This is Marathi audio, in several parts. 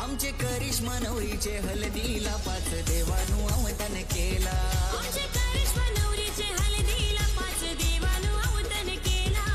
आमचे करिश्मा नवरीचे हळदीला पाच देवानु अवतन केला. आमचे करिश्मा नवरीचे हळदीला पाच देवानु अवतन केला.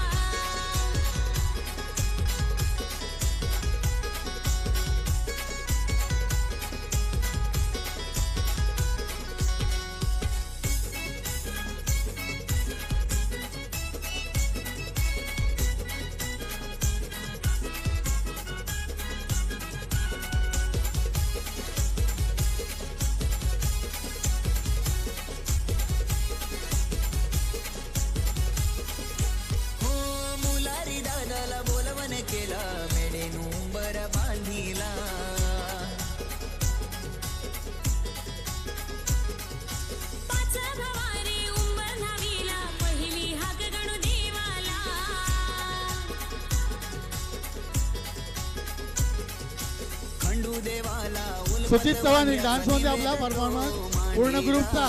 सुचित चव्हाण डान्स मध्ये आपला परफॉर्मन्स पूर्ण ग्रुपचा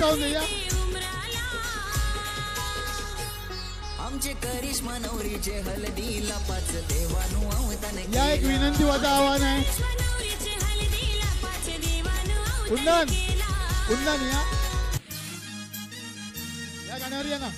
होऊया. आमचे करिश्मा नवरीचे हळदीला पाच देवानु अवतन केला. या एक विनंती वाचा आव्हान आहे. कुंदन या गाण्यावर या ना.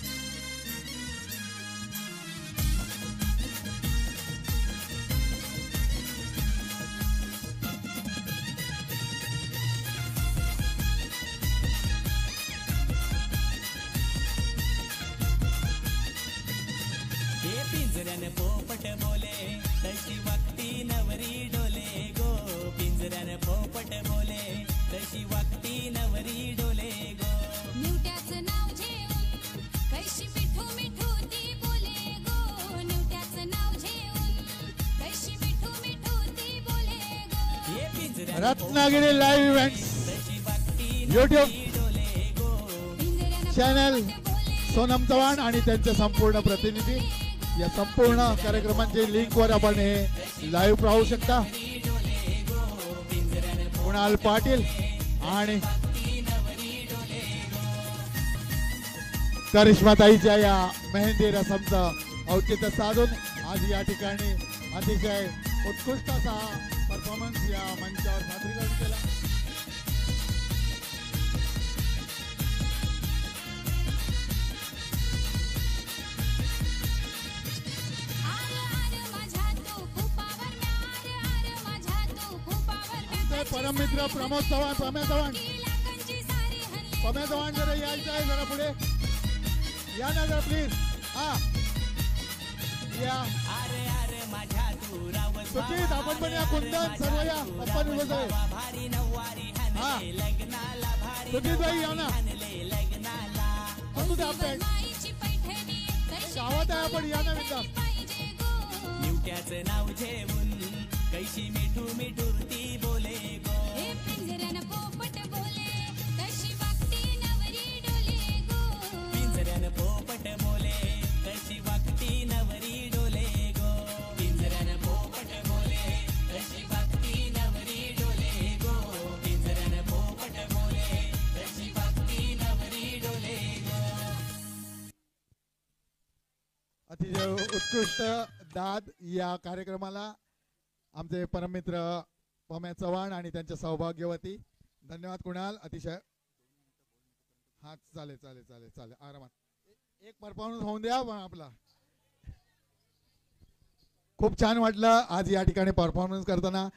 पिंजऱ्याने पोपट बोले तशी वागती नवरी डोले गो. पिंजऱ्याने पोपट बोले तशी वागती नवरी डोले गो. निवट्याचं नाव घेऊन कैशी मिठू मिठू ती बोले गो. निवट्याचं नाव घेऊन कैशी मिठू मिठू ती बोले गो. हे पिंजऱ्याने Ratnagiri live events YouTube channel Sonam Chavan आणि त्यांचे संपूर्ण प्रतिनिधी या संपूर्ण कार्यक्रमांचे लिंक वर आपण हे लाईव्ह पाहू शकता. कुणाल पाटील आणि करिश्माताईच्या या मेहंदी रसमचं औचित्य साधून आज या ठिकाणी अतिशय उत्कृष्ट असा परफॉर्मन्स या मंचावर सादरीकरण केला. परममित्र प्रमोद चव्हाण पम्या चव्हाण जरा यायचं आहे. जरा पुढे या ना जरा प्लीज. हा या सुचित आपण पण या. कुंदन सर्व या. आपण उभं आहे. हा सुचित भाई या ना. गावात आहे आपण. या ना मित्र. निवट्याचं नाव घेऊन कैशी मिठू मिठू ती बोले गो. हे पिंजऱ्याने पोपट बोले तशी वागती नवरी डोले गो. पिंजऱ्याने पोपट बोले तशी वागती नवरी डोले गो. पिंजऱ्याने पोपट बोले तशी वागती नवरी डोले गो. पिंजऱ्याने पोपट बोले तशी वागती नवरी डोले गो. अतिशय उत्कृष्ट दाद या कार्यक्रमाला आमचे परममित्र पम्या चव्हाण आणि त्यांच्या सौभाग्यवती. धन्यवाद कुणाल. अतिशय हा चालेल आरामात एक परफॉर्मन्स होऊन द्या. पण आपला खूप छान वाटलं आज या ठिकाणी परफॉर्मन्स करताना.